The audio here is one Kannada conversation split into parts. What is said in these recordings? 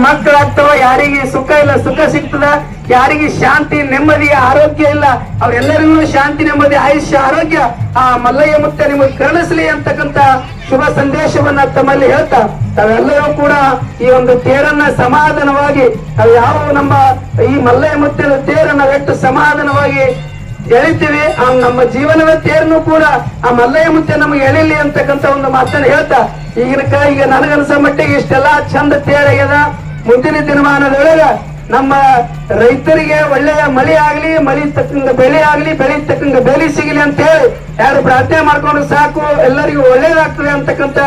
ಮಕ್ಕಳಾಗ್ತಾವ, ಯಾರಿಗೆ ಸುಖ ಇಲ್ಲ ಸುಖ ಸಿಗ್ತದ, ಯಾರಿಗೆ ಶಾಂತಿ ನೆಮ್ಮದಿ ಆರೋಗ್ಯ ಇಲ್ಲ ಅವ್ರೆಲ್ಲರಿಗೂ ಶಾಂತಿ ನೆಮ್ಮದಿ ಆಯುಷ್ಯ ಆರೋಗ್ಯ ಆ ಮಲ್ಲಯ್ಯ ಮುತ್ತ ನಿಮಗೆ ಕರುಣಿಸ್ಲಿ ಅಂತಕ್ಕಂತ ಶುಭ ಸಂದೇಶವನ್ನ ತಮ್ಮಲ್ಲಿ ಹೇಳ್ತಾ ತಾವೆಲ್ಲರೂ ಕೂಡ ಈ ಒಂದು ತೇರನ್ನ ಸಮಾಧಾನವಾಗಿ ನಾವು ಯಾವ ನಮ್ಮ ಈ ಮಲ್ಲಯ್ಯ ಮುತ್ತನ ತೇರನ್ನ ಎಷ್ಟು ಸಮಾಧಾನವಾಗಿ ಎಳಿತೀವಿ ಆ ನಮ್ಮ ಜೀವನದ ತೇರನ್ನು ಕೂಡ ಆ ಮಲ್ಲಯ್ಯ ಮುತ್ತೆ ನಮಗೆ ಎಳಿಲಿ ಅಂತಕ್ಕಂತ ಒಂದು ಮಾತನ್ನ ಹೇಳ್ತಾ ಈಗ ನನಗನ್ಸ ಮಟ್ಟಿಗೆ ಇಷ್ಟೆಲ್ಲಾ ಚಂದ ತೇರಾಗ್ಯದ. ಮುಂದಿನ ದಿನಮಾನದೊಳಗ ನಮ್ಮ ರೈತರಿಗೆ ಒಳ್ಳೆಯ ಮಳೆ ಆಗ್ಲಿ, ಮಳಿ ತಕ್ಕಂಗ ಬೆಳೆ ಆಗ್ಲಿ, ಬೆಳೆ ತಕ್ಕಂಗ ಬೆಲೆ ಸಿಗಲಿ ಅಂತ ಹೇಳಿ ಯಾರು ಪ್ರಾರ್ಥನೆ ಮಾಡ್ಕೊಂಡು ಸಾಕು, ಎಲ್ಲರಿಗೂ ಒಳ್ಳೇದಾಗ್ತದೆ ಅಂತಕ್ಕಂತ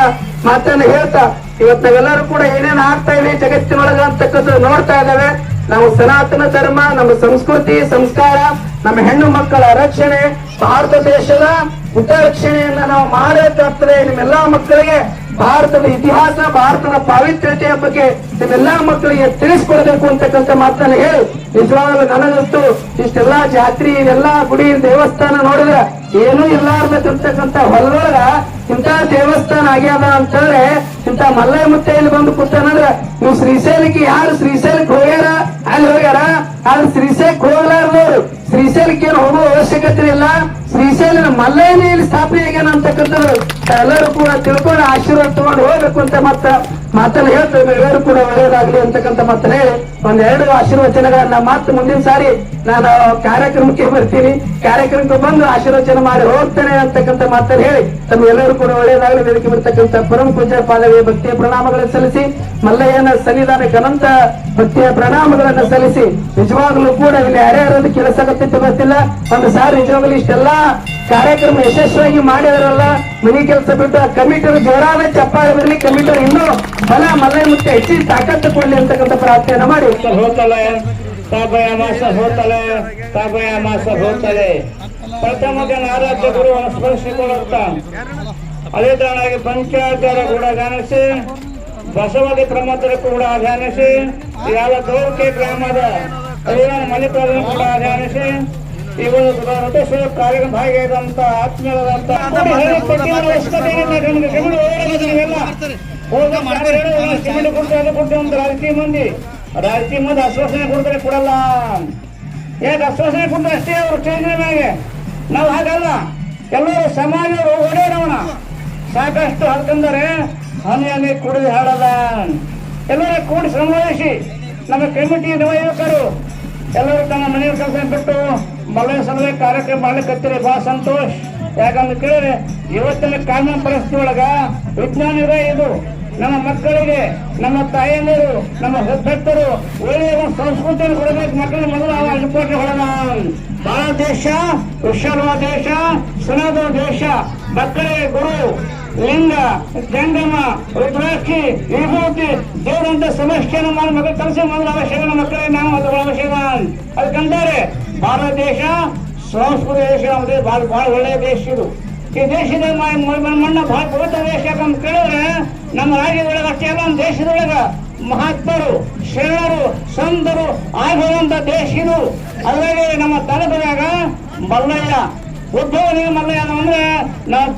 ಮಾತನ್ನ ಹೇಳ್ತಾ ಇವತ್ತು ನಾವೆಲ್ಲರೂ ಕೂಡ ಏನೇನ್ ಆಗ್ತಾ ಇದೆ ಜಗತ್ತಿನೊಳಗ ಅಂತಕ್ಕಂಥ ನೋಡ್ತಾ ಇದ್ದೇವೆ. ನಾವು ಸನಾತನ ಧರ್ಮ, ನಮ್ಮ ಸಂಸ್ಕೃತಿ ಸಂಸ್ಕಾರ, ನಮ್ಮ ಹೆಣ್ಣು ಮಕ್ಕಳ ರಕ್ಷಣೆ, ಭಾರತ ದೇಶದ ಹಿತರಕ್ಷಣೆಯನ್ನ ನಾವು ಮಾಡಬೇಕಾಗ್ತದೆ. ನಿಮ್ಮೆಲ್ಲಾ ಮಕ್ಕಳಿಗೆ ಭಾರತದ ಇತಿಹಾಸ, ಭಾರತದ ಪಾವಿತ್ರ್ಯತೆಯ ಬಗ್ಗೆ ನಿಮ್ಮೆಲ್ಲಾ ಮಕ್ಕಳಿಗೆ ತಿಳಿಸ್ಕೊಡ್ಬೇಕು ಅಂತಕ್ಕಂಥ ಮಾತನ್ನ ಹೇಳಿ ನಿಜವಾಗ್ಲೂ ನನಗಂತೂ ಇಷ್ಟೆಲ್ಲಾ ಜಾತ್ರೆ ಇವೆಲ್ಲಾ ಗುಡಿ ದೇವಸ್ಥಾನ ನೋಡಿದ್ರೆ ಏನೂ ಇರ್ಲಾರ್ಬೇಕಂತಕ್ಕಂಥ ಹೊಲದೊಳಗ ಇಂಥ ದೇವಸ್ಥಾನ ಆಗ್ಯಾದ ಅಂತ ಹೇಳಿದ್ರೆ ಇಂಥ ಮಲ್ಲಯ್ಯ ಮುತ್ತೆ ಇಲ್ಲಿ ಬಂದು ಕೂತಾನಂದ್ರ ನೀವು ಶ್ರೀಶೈಲಕ್ಕೆ ಯಾರು ಶ್ರೀಶೈಲಕ್ಕೆ ಹೋಗ್ಯಾರ ಅಲ್ಲಿ ಹೋಗ್ಯಾರ, ಆದ್ರೆ ಶ್ರೀಶೈಲಕ್ಕೆ ಹೋಗ್ಲಾರ್ದವ್ರು ಶ್ರೀಶೈಲಕ್ಕೆ ಏನು ಹೋಗುವ ಅವಶ್ಯಕತೆ ಇಲ್ಲ. ಶ್ರೀಶೈಲಿನ ಮಲ್ಲಯ್ಯನೇ ಇಲ್ಲಿ ಸ್ಥಾಪನೆ ಆಗ್ಯಾನ ಅಂತಕ್ಕಂಥದ್ದು ಎಲ್ಲರೂ ಕೂಡ ತಿಳ್ಕೊಂಡು ಆಶೀರ್ವಾದ ತಗೊಂಡು ಹೋಗ್ಬೇಕು ಅಂತ ಮಾತನ್ನ ಹೇಳ್ತೇವೆ. ಎಲ್ಲರೂ ಕೂಡ ಒಳ್ಳೆಯದಾಗ್ಲಿ ಅಂತಕ್ಕಂಥ ಮಾತನ್ನ ಹೇಳಿ ಒಂದೆರಡು ಆಶೀರ್ವಚನಗಳನ್ನ ಮತ್ತೆ ಮುಂದಿನ ಸಾರಿ ನಾನು ಕಾರ್ಯಕ್ರಮಕ್ಕೆ ಬರ್ತೀನಿ, ಕಾರ್ಯಕ್ರಮಕ್ಕೆ ಬಂದು ಆಶೀರ್ವಚನ ಮಾಡಿ ಹೋಗ್ತೇನೆ ಅಂತಕ್ಕಂಥ ಮಾತನ್ನ ಹೇಳಿ ತಮ್ಗೆಲ್ಲರೂ ಕೂಡ ಒಳ್ಳೆಯದಾಗಲಿ. ವೇದಿಕೆ ಬರ್ತಕ್ಕಂಥ ಪರಮ ಪೂಜ್ಯ ಪಾದವಿ ಭಕ್ತಿಯ ಪ್ರಣಾಮಗಳನ್ನು ಸಲ್ಲಿಸಿ ಮಲ್ಲಯ್ಯನ ಸನ್ನಿಧಾನಕ್ಕೆ ಅನಂತ ಭಕ್ತಿಯ ಪ್ರಣಾಮಗಳನ್ನು ಸಲ್ಲಿಸಿ ನಿಜವಾಗ್ಲೂ ಕೂಡ ಇಲ್ಲಿ ಯಾರ್ಯಾರದು ಕೆಲಸ ಗೊತ್ತಿತ್ತು ಗೊತ್ತಿಲ್ಲ ಒಂದು ಸಾರಿ ನಿಜವಾಗ್ಲೂ ಇಷ್ಟೆಲ್ಲಾ ಕಾರ್ಯಕ್ರಮ ಯಶಸ್ವಿಯಾಗಿ ಮಾಡಿದಾರಲ್ಲ, ಮನಿ ಕೆಲಸ ಬಿಟ್ಟು ಕಮಿಟರ್ ಜೋರಾದ ಚಪ್ಪಾಳೆ ಬರಲಿ, ಕಮಿಟರ್ ಇನ್ನೂ ಬಲ ಮಲ್ಲಯ್ಯ ಮುತ್ತೆ ಹೆಚ್ಚಿನ ತಾಕತ್ತು ಕೊಡ್ಲಿ ಅಂತಕ್ಕಂಥ ಪ್ರಾರ್ಥನೆ ಮಾಡಿ ಪ್ರಥಮ ಆರಾಧ್ಯ ಗುರುವನ್ನು ಸ್ಮರಿಸಿಕೊಳ್ಳುತ್ತ ಅದೇ ತರನಾಗಿ ಪಂಚಾಚಾರ ಕೂಡ ಧ್ಯಾನಿಸಿ, ಬಸವದಿ ಪ್ರಮೋದರ ಕೂಡ ಧ್ಯಾನಿಸಿ, ಯಾವ ದೌರ್ಕೆ ಗ್ರಾಮದ ಮಲ್ಲಿಕಾರ್ಜುನ ಕೂಡ ಧ್ಯಾನಿಸಿ ಈ ಒಂದು ರಥೋತ್ಸವ ಕಾರ್ಯಕ್ರಮ ಭಾಗಿಯಾದಂತ ಆತ್ಮೀಯರಾದಂತ ರಾಜಕೀಯ ಮಂದಿ ಆಶ್ವಾಸನೆ ಕೊಡ್ತಾರೆ, ಕೊಡಲ್ಲ. ಯಾಕೆ ಆಶ್ವಾಸನೆ ಕೊಡ್ತಾರೆ ಅಷ್ಟೇ ಅವರು ಚೇಂಜ್ ಮ್ಯಾಗೆ. ನಾವು ಹಾಗಲ್ಲ, ಎಲ್ಲರೂ ಸಮಾಜರು ಓಡಾಡೋಣ. ಸಾಕಷ್ಟು ಹಲ್ಕಂದರೆ ಹನಿ ಕುಡಿದು ಹಾಡಲ್ಲ. ಎಲ್ಲರೂ ಕೂಡಿ ಸಂವಾದಿಸಿ ನಮ್ಮ ಕಮಿಟಿ ನವಯುವಕರು ಎಲ್ಲರೂ ತಮ್ಮ ಮನೆಯ ಕೆಲಸ ಬಿಟ್ಟು ಮಲ್ಲಯ್ಯ ಸಭೆ ಕಾರ್ಯಕ್ರಮ ಮಾಡ್ಲಿಕ್ಕೆ ಬಹಳ ಸಂತೋಷ. ಯಾಕಂದ್ರೆ ಕೇಳಿದ್ರೆ ಇವತ್ತಿನ ಕಾನೂನು ಪರಿಸ್ಥಿತಿ ಒಳಗ ವಿಜ್ಞಾನಿಗಳೇ ಇದು ನಮ್ಮ ಮಕ್ಕಳಿಗೆ, ನಮ್ಮ ತಾಯಿಯಂದಿರು, ನಮ್ಮ ಭಕ್ತರು ಒಳ್ಳೆಯ ಒಂದು ಸಂಸ್ಕೃತಿಯನ್ನು ಕೊಡಬೇಕು. ಮಕ್ಕಳಿಗೆ ಮೊದಲು ಅನುಕೋಟಿ ಹೊಡೋಣ. ಭಾರತ ದೇಶ ವಿಶಾಲವಾದ ದೇಶ, ಸನಾತನ ದೇಶ. ಮಕ್ಕಳಿಗೆ ಗುರು, ಲಿಂಗ, ಜಂಗಮ, ರುದ್ರಾಕ್ಷಿ, ವಿಭೂತಿ ದೇವರಂತ ಸಮಸ್ಯೆಯನ್ನು ಮಾಡಿ ಮಕ್ಕಳು ಕೆಲಸ ಮೊದಲು ಅವಶ್ಯಕ. ಮಕ್ಕಳಿಗೆ ನಾವು ಅದು ಅವಶ್ಯಕ. ಅದಕ್ಕಂತಾರೆ ಭಾರತ ದೇಶ ಸಂಸ್ಕೃತ ದೇಶ, ಬಹಳ ಒಳ್ಳೆಯ ದೇಶ ಇದು. ಈ ದೇಶದ ಮಣ್ಣ ಬಹಳ ಪವಿತ್ರ ದೇಶ. ಯಾಕಂತ ಕೇಳಿದ್ರೆ ನಮ್ಮ ರಾಜ್ಯದೊಳಗೆ ಅಷ್ಟೇ ಅಲ್ಲ, ನಮ್ಮ ದೇಶದೊಳಗ ಮಹಾತ್ಮರು, ಶರಣರು, ಸಂತರು ಆಗಿರುವಂತ ದೇಶ ಇದು. ಅಲ್ಲದೆ ನಮ್ಮ ತಲೆದಾಗ ಮಲ್ಲಯ್ಯ ಉದ್ಯೋಗ ಮಲ್ಲಯ್ಯ ಅಂದ್ರೆ ನಾವು